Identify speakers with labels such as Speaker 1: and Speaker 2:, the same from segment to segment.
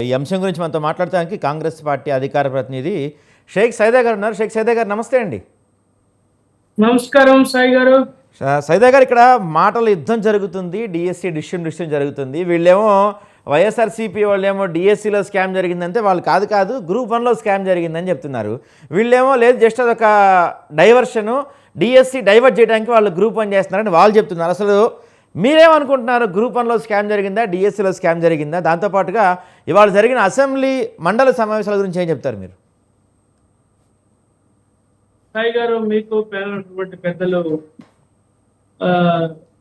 Speaker 1: ఈ అంశం గురించి మనతో మాట్లాడటానికి కాంగ్రెస్ పార్టీ అధికార ప్రతినిధి షేక్ సైదా గారు ఉన్నారు. షేక్ సైదా గారు నమస్తే అండి.
Speaker 2: నమస్కారం సాయి గారు.
Speaker 1: సైదా గారు, ఇక్కడ మాటల యుద్ధం జరుగుతుంది, డిఎస్సి డిస్ట్రిబ్యూషన్ జరుగుతుంది. వీళ్ళేమో వైఎస్ఆర్సీపీ వాళ్ళేమో డిఎస్సిలో స్కామ్ జరిగిందంటే వాళ్ళు కాదు గ్రూప్ 1లో స్కామ్ జరిగిందని చెప్తున్నారు. వీళ్ళేమో లేదు జస్ట్ అదొక డైవర్షను, డిఎస్సి డైవర్ట్ చేయడానికి వాళ్ళు గ్రూప్ 1 చేస్తున్నారని వాళ్ళు చెప్తున్నారు. అసలు మీరేమనుకుంటున్నారు? గ్రూప్ 1లో స్కామ్ జరిగిందా, డిఎస్సిలో స్కామ్ జరిగిందా? దాంతోపాటుగా ఇవాళ జరిగిన అసెంబ్లీ మండలి సమావేశాల గురించి ఏం చెప్తారు మీరు?
Speaker 2: సాయి గారు, మీకు పేరున్నటువంటి పెద్దలు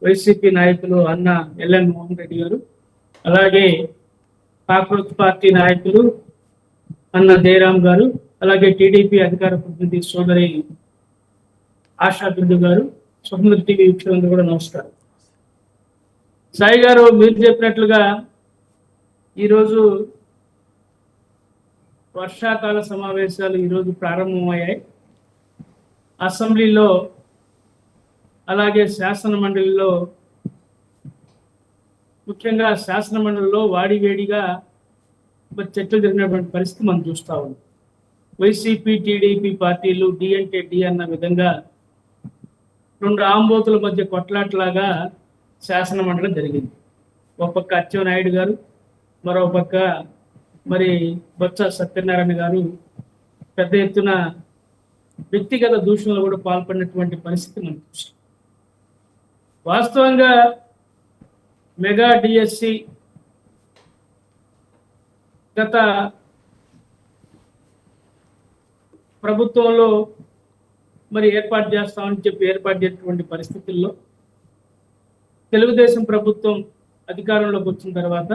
Speaker 2: వైసీపీ నాయకులు అన్న ఎల్ఎన్ మోహన్ రెడ్డి గారు, అలాగే కాంగ్రెస్ పార్టీ నాయకులు అన్న జయరామ్ గారు, అలాగే టీడీపీ అధికార ప్రతినిధి సోదరి ఆశా బిందు గారు, స్వతంత్ర టీవీ వీక్షకులందరూ కూడా నమస్కారం. సాయి గారు, మీరు చెప్పినట్లుగా ఈరోజు వర్షాకాల సమావేశాలు ఈరోజు ప్రారంభమయ్యాయి. అసెంబ్లీలో అలాగే శాసన మండలిలో, ముఖ్యంగా శాసన మండలిలో వాడివేడిగా చర్చలు జరిగినటువంటి పరిస్థితి మనం చూస్తూ ఉన్నాం. వైసీపీ టీడీపీ పార్టీలు డి అంటే డి అన్న విధంగా రెండు ఆంబోతుల మధ్య కొట్లాట్లాగా శాసన మండలి జరిగింది. ఒక పక్క అచ్చెన్నాయుడు గారు, మరో పక్క మరి బొత్స సత్యనారాయణ గారు పెద్ద ఎత్తున వ్యక్తిగత దూషణలు కూడా పాల్పడినటువంటి పరిస్థితి మనం చూసాం. వాస్తవంగా మెగా డిఎస్సి గత ప్రభుత్వంలో మరి ఏర్పాటు చేస్తామని చెప్పి ఏర్పాటు చేసినటువంటి పరిస్థితుల్లో తెలుగుదేశం ప్రభుత్వం అధికారంలోకి వచ్చిన తర్వాత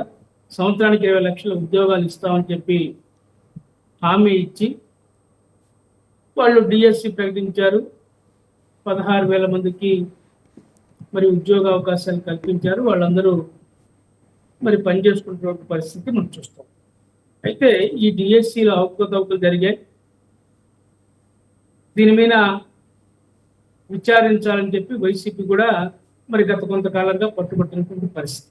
Speaker 2: సంవత్సరానికి 20 లక్షల ఉద్యోగాలు ఇస్తామని చెప్పి హామీ ఇచ్చి వాళ్ళు డిఎస్సి ప్రకటించారు. 16,000 మందికి మరి ఉద్యోగ అవకాశాలు కల్పించారు. వాళ్ళందరూ మరి పనిచేసుకుంటున్న పరిస్థితి మనం చూస్తాం. అయితే ఈ డిఎస్సిలో అవకతవకలు జరిగాయి. దీని మీద విచారించాలని చెప్పి వైసీపీ కూడా మరి గత కొంతకాలంగా పట్టుబట్టినటువంటి పరిస్థితి.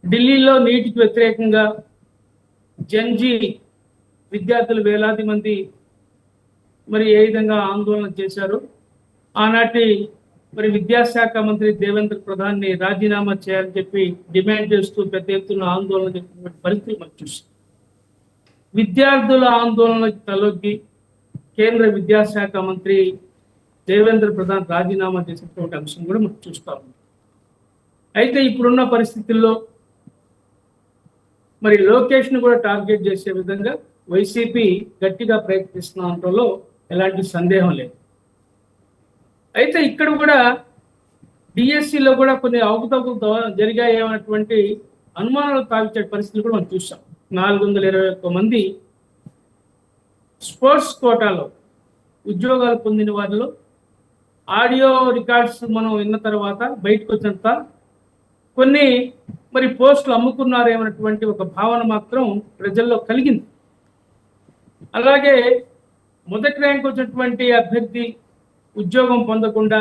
Speaker 2: ఢిల్లీలో నీటికి వ్యతిరేకంగా జంజీ విద్యార్థులు వేలాది మంది మరి ఏ విధంగా ఆందోళన చేశారు, ఆనాటి మరి విద్యాశాఖ మంత్రి దేవేంద్ర ప్రధాన్ని రాజీనామా చేయాలని చెప్పి డిమాండ్ చేస్తూ పెద్ద ఎత్తున ఆందోళన చేసినటువంటి పరిస్థితి మనం చూసాం. విద్యార్థుల ఆందోళనకు తలొగ్గి కేంద్ర విద్యాశాఖ మంత్రి దేవేంద్ర ప్రధాన్ రాజీనామా చేసినటువంటి అంశం కూడా మనం చూస్తాము. అయితే ఇప్పుడున్న పరిస్థితుల్లో మరి లోకేష్ను కూడా టార్గెట్ చేసే విధంగా వైసీపీ గట్టిగా ప్రయత్నిస్తున్న దాంట్లో ఎలాంటి సందేహం లేదు. అయితే ఇక్కడ కూడా డిఎస్సిలో కూడా కొన్ని అవకతవకలు జరిగాయన్నటువంటి అనుమానాలు తావించే పరిస్థితులు కూడా మనం చూసాం. 421 మంది స్పోర్ట్స్ కోటాలో ఉద్యోగాలు పొందిన వారిలో ఆడియో రికార్డ్స్ మనం విన్న తర్వాత బయటకు వచ్చినంత కొన్ని మరి పోస్టులు అమ్ముకున్నారేమన్నటువంటి ఒక భావన మాత్రం ప్రజల్లో కలిగింది. అలాగే మొదటి ర్యాంక్ వచ్చినటువంటి అభ్యర్థి ఉద్యోగం పొందకుండా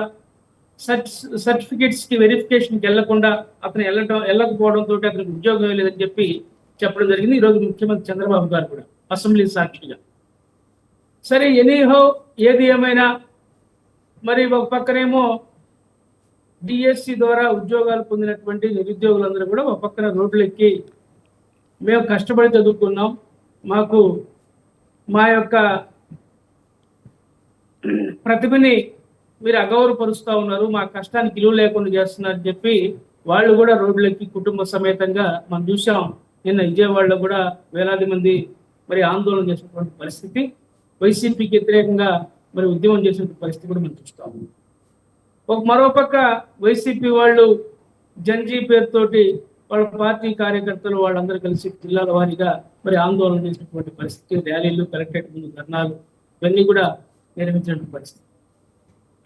Speaker 2: సర్టిఫికేట్స్కి వెరిఫికేషన్కి వెళ్లకుండా అతను వెళ్ళకపోవడంతో అతనికి ఉద్యోగం లేదని చెప్పి చెప్పడం జరిగింది. ఈరోజు ముఖ్యమంత్రి చంద్రబాబు గారు కూడా అసెంబ్లీ సాక్షిగా. సరే, ఎనీహో ఏది ఏమైనా మరి ఒక పక్కనేమో డిఎస్సి ద్వారా ఉద్యోగాలు పొందినటువంటి నిరుద్యోగులందరూ కూడా ఒక పక్కన రోడ్లు ఎక్కి మేము కష్టపడి చదువుకున్నాం, మాకు మా యొక్క ప్రతిభని మీరు అగౌరవపరుస్తూ ఉన్నారు, మా కష్టానికి విలువ లేకుండా చేస్తున్నారని చెప్పి వాళ్ళు కూడా రోడ్లెక్కి కుటుంబ సమేతంగా మనం చూసాం. నిన్న విజయవాడలో కూడా వేలాది మంది మరి ఆందోళన చేసినటువంటి పరిస్థితి, వైసీపీకి వ్యతిరేకంగా మరి ఉద్యమం చేసిన పరిస్థితి కూడా మనం చూస్తాము. మరోపక్క వైసీపీ వాళ్ళు జంజీ పేరుతోటి వాళ్ళ పార్టీ కార్యకర్తలు వాళ్ళందరూ కలిసి జిల్లాల వారీగా మరి ఆందోళన చేసినటువంటి పరిస్థితి, ర్యాలీలు, కలెక్టరేట్ ముందు ధర్నాలు ఇవన్నీ కూడా నిర్వహించినటువంటి పరిస్థితి.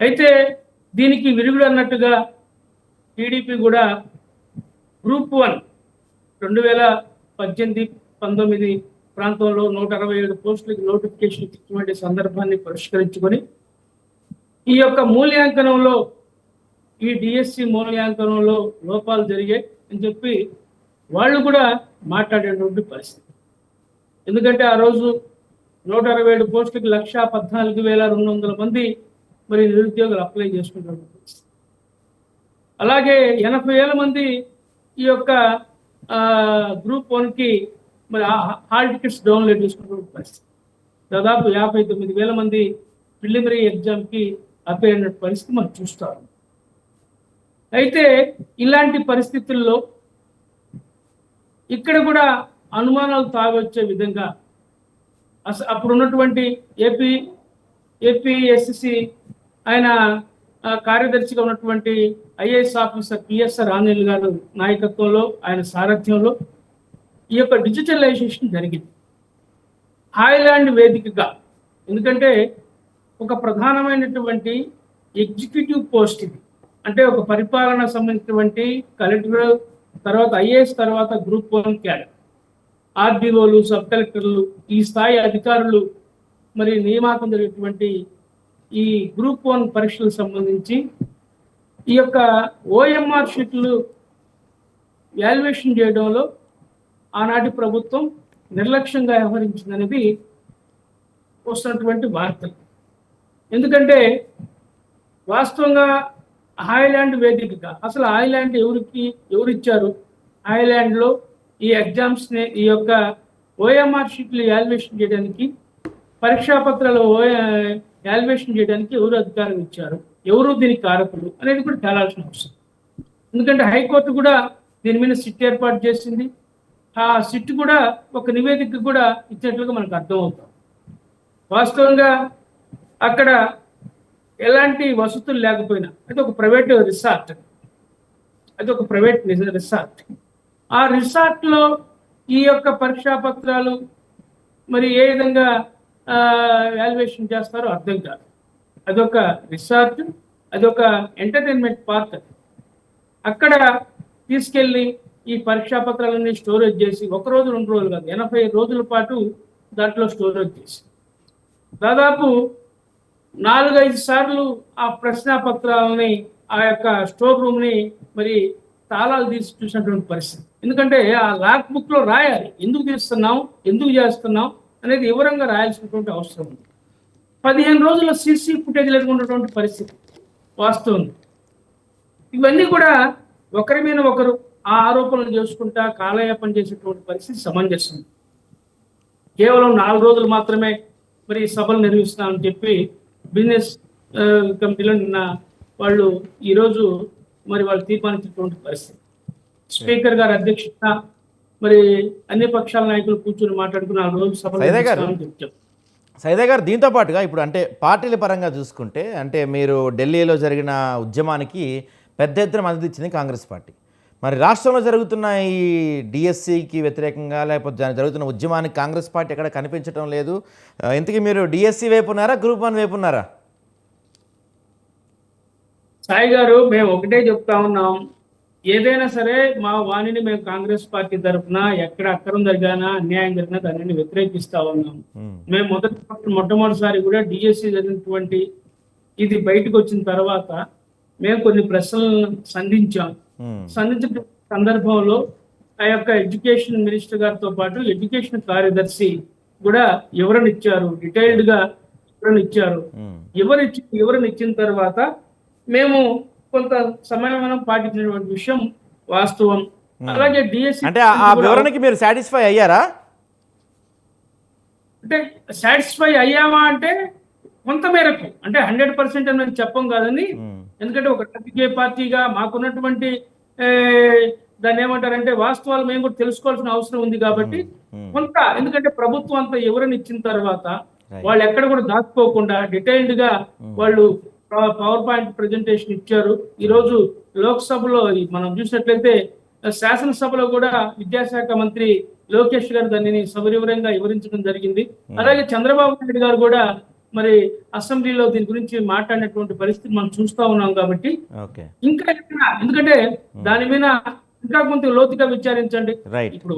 Speaker 2: అయితే దీనికి విరుగుడు అన్నట్టుగా టీడీపీ కూడా గ్రూప్ 1 2018-19 ప్రాంతంలో 167 పోస్టులకి నోటిఫికేషన్ ఇచ్చినటువంటి సందర్భాన్ని పరిష్కరించుకొని ఈ యొక్క మూల్యాంకనంలో, ఈ డిఎస్సి మూల్యాంకనంలో లోపాలు జరిగాయి అని చెప్పి వాళ్ళు కూడా మాట్లాడేటువంటి పరిస్థితి. ఎందుకంటే ఆ రోజు 167 పోస్టులకి 1,14,200 మంది మరి నిరుద్యోగులు అప్లై చేసుకున్నటువంటి పరిస్థితి. అలాగే 80,000 మంది ఈ యొక్క గ్రూప్ 1కి మరి హాల్ టికెట్స్ డౌన్లోడ్ చేసుకున్నటువంటి పరిస్థితి. దాదాపు 59,000 మంది ప్రిలిమినరీ ఎగ్జామ్కి అప్లై అయిన పరిస్థితి మనం చూస్తాం. అయితే ఇలాంటి పరిస్థితుల్లో ఇక్కడ కూడా అనుమానాలు తాగొచ్చే విధంగా అప్పుడు ఉన్నటువంటి ఏపీఎస్సి ఆయన కార్యదర్శిగా ఉన్నటువంటి ఐఏఎస్ ఆఫీసర్ పిఎస్ఆర్ ఆంజనేయులు గారు నాయకత్వంలో, ఆయన సారథ్యంలో ఈ యొక్క డిజిటలైజేషన్ జరిగింది హాయ్లాండ్ వేదికగా. ఎందుకంటే ఒక ప్రధానమైనటువంటి ఎగ్జిక్యూటివ్ పోస్ట్ ఇది, అంటే ఒక పరిపాలన సంబంధించినటువంటి కలెక్టర్ తర్వాత ఐఏఎస్ తర్వాత గ్రూప్ 1 క్యాడర్, ఆర్డీఓలు, సబ్ కలెక్టర్లు, ఈ స్థాయి అధికారులు మరి నియామకం జరిగేటువంటి ఈ గ్రూప్ 1 పరీక్షలకు సంబంధించి ఈ యొక్క ఓఎంఆర్ షీట్లు వాల్యుయేషన్ చేయడంలో ఆనాటి ప్రభుత్వం నిర్లక్ష్యంగా వ్యవహరించిందనేది వస్తున్నటువంటి వార్తలు. ఎందుకంటే వాస్తవంగా హాయ్లాండ్ వేదికగా అసలు హాయ్లాండ్ ఎవరిచ్చారు? హాయ్లాండ్లో ఈ ఎగ్జామ్స్ని, ఈ యొక్క ఓఎంఆర్ షీట్లు వాల్యుయేషన్ చేయడానికి, పరీక్షా పత్రాలు వాల్యుయేషన్ చేయడానికి ఎవరు అధికారం ఇచ్చారు, ఎవరు దీనికి కారకులు అనేది కూడా తేలాల్సిన అవసరం. ఎందుకంటే హైకోర్టు కూడా దీని మీద సిట్ ఏర్పాటు చేసింది. ఆ సిట్ కూడా ఒక నివేదిక కూడా ఇచ్చినట్లుగా మనకు అర్థమవుతాం. వాస్తవంగా అక్కడ ఎలాంటి వసతులు లేకపోయినా అది ఒక ప్రైవేట్ రిసార్ట్, ఆ రిసార్ట్లో ఈ యొక్క పరీక్షా పత్రాలు మరి ఏ విధంగా వాల్యుయేషన్ చేస్తారో అర్థం కాదు. అదొక రిసార్ట్, అదొక ఎంటర్టైన్మెంట్ పార్క్. అక్కడ తీసుకెళ్ళి ఈ పరీక్షా పత్రాలన్నీ స్టోరేజ్ చేసి 1 రోజు 2 రోజులు కాదు, 80 రోజుల పాటు దాంట్లో స్టోరేజ్ చేసి దాదాపు 4-5 సార్లు ఆ ప్రశ్నాపత్రాలని ఆ యొక్క స్టోర్ రూమ్ని మరి తాళాలు తీసి చూసినటువంటి పరిస్థితి. ఎందుకంటే ఆ లాక్ బుక్లో రాయాలి, ఎందుకు తీస్తున్నాం, ఎందుకు చేస్తున్నాం అనేది వివరంగా రాయాల్సినటువంటి అవసరం ఉంది. 15 రోజుల సీసీ ఫుటేజ్ లేకున్నటువంటి పరిస్థితి వాస్తవం. ఇవన్నీ కూడా ఒకరి మీద ఒకరు ఆ ఆరోపణలు చేసుకుంటా కాలయాపన చేసేటువంటి పరిస్థితి సమంజసం. కేవలం 4 రోజులు మాత్రమే మరి సభలు నిర్వహిస్తున్నామని చెప్పి బిజినెస్ కమిటీలో నిన్న వాళ్ళు ఈరోజు మరి వాళ్ళు తీర్మానించినటువంటి పరిస్థితి. స్పీకర్ గారి అధ్యక్షత మరి అన్ని పక్షాల నాయకులు కూర్చొని మాట్లాడుకుని 4 రోజులు సభలు నిర్వహిస్తామని చెప్పారు.
Speaker 1: సైదా గారు, దీంతో పాటుగా ఇప్పుడు అంటే పార్టీల పరంగా చూసుకుంటే అంటే మీరు ఢిల్లీలో జరిగిన ఉద్యమానికి పెద్ద ఎత్తున మద్దతు ఇచ్చింది కాంగ్రెస్ పార్టీ. మరి రాష్ట్రంలో జరుగుతున్న ఈ డిఎస్సికి వ్యతిరేకంగా లేకపోతే జరుగుతున్న ఉద్యమానికి కాంగ్రెస్ పార్టీ ఎక్కడ కనిపించడం లేదు. ఇంతకీ మీరు డిఎస్సి వైపు ఉన్నారా, గ్రూప్ 1 వైపు ఉన్నారా?
Speaker 2: సాయి గారు, మేము ఒకటే చెప్తా ఉన్నాం, ఏదైనా సరే మా వాణిని మేము కాంగ్రెస్ పార్టీ తరఫున ఎక్కడ అక్రమం జరిగినా అన్యాయం జరిగినా దానిని వ్యతిరేకిస్తా ఉన్నాం. మేము మొట్టమొదటిసారి కూడా డిఎస్సి జరిగినటువంటి ఇది బయటకు వచ్చిన తర్వాత మేము కొన్ని ప్రశ్నలను సంధించిన సందర్భంలో ఆ యొక్క ఎడ్యుకేషన్ మినిస్టర్ గారితో పాటు ఎడ్యుకేషన్ కార్యదర్శి కూడా వివరణ ఇచ్చారు, డీటెయిల్డ్ గా వివరణ ఇచ్చారు. వివరణ ఇచ్చిన తర్వాత మేము కొంత సమన్వయం పాటించినటువంటి విషయం వాస్తవం. అలాగే డిఎస్సి
Speaker 1: అంటే ఆ వివరణకి మీరు సాటిస్ఫై అయ్యారా?
Speaker 2: అంటే సాటిస్ఫై అయ్యామా అంటే కొంతమేరకు, అంటే 100% అని మేము చెప్పం కాదని. ఎందుకంటే ఒక రాజకీయ పార్టీగా మాకున్నటువంటి దాన్ని ఏమంటారంటే వాస్తవాలు మేము కూడా తెలుసుకోవాల్సిన అవసరం ఉంది కాబట్టి కొంత, ఎందుకంటే ప్రభుత్వం అంతా వివరణ ఇచ్చిన తర్వాత వాళ్ళు ఎక్కడ కూడా దాచుకోకుండా డీటెయిల్డ్ గా వాళ్ళు పవర్ పాయింట్ ప్రెజెంటేషన్ ఇచ్చారు. ఈ రోజు లోక్సభలో మనం చూసినట్లయితే శాసనసభలో కూడా విద్యాశాఖ మంత్రి లోకేష్ గారు దానిని సవివరంగా వివరించడం జరిగింది. అలాగే చంద్రబాబు నాయుడు గారు కూడా మరి అసెంబ్లీలో దీని గురించి మాట్లాడినటువంటి పరిస్థితి మనం చూస్తా ఉన్నాం. కాబట్టి ఇంకా ఎందుకంటే దాని మీద ఇంకా కొంత లోతుగా విచారించండి. ఇప్పుడు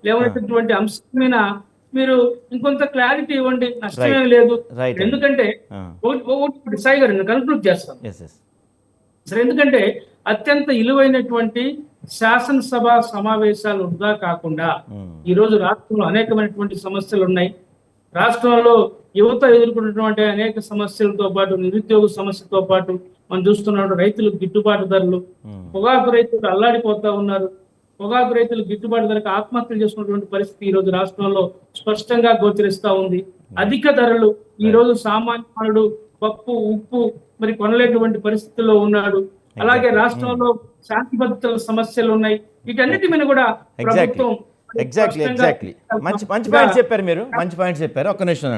Speaker 2: లేవనెత్తినటువంటి అంశం మీద మీరు ఇంకొంత క్లారిటీ ఇవ్వండి, నష్టమేం లేదు. ఎందుకంటే సాయి గారు కన్క్లూడ్ చేస్తాను సరే, ఎందుకంటే అత్యంత విలువైనటువంటి శాసనసభ సమావేశాలు వృధా కాకుండా ఈ రోజు రాష్ట్రంలో అనేకమైనటువంటి సమస్యలు ఉన్నాయి. రాష్ట్రంలో యువత ఎదుర్కొన్నటువంటి అనేక సమస్యలతో పాటు నిరుద్యోగ సమస్యతో పాటు మనం చూస్తున్నాడు రైతులకు గిట్టుబాటు ధరలు, పొగాకు రైతులు అల్లాడిపోతా ఉన్నారు. పొగాకు రైతులు గిట్టుబాటు ధరకు ఆత్మహత్యలు చేసుకున్నటువంటి పరిస్థితి ఈ రోజు రాష్ట్రంలో స్పష్టంగా గోచరిస్తా ఉంది. అధిక ధరలు ఈ రోజు సామాన్యుడు పప్పు ఉప్పు మరి కొనలేటువంటి పరిస్థితుల్లో ఉన్నాడు. అలాగే రాష్ట్రంలో శాంతి భద్రతల సమస్యలు ఉన్నాయి. వీటన్నిటి మీద కూడా ప్రభుత్వం
Speaker 1: ఎగ్జాక్ట్లీ మంచి పాయింట్ చెప్పారు మీరు, మంచి పాయింట్ చెప్పారు. ఒక్క నిమిషం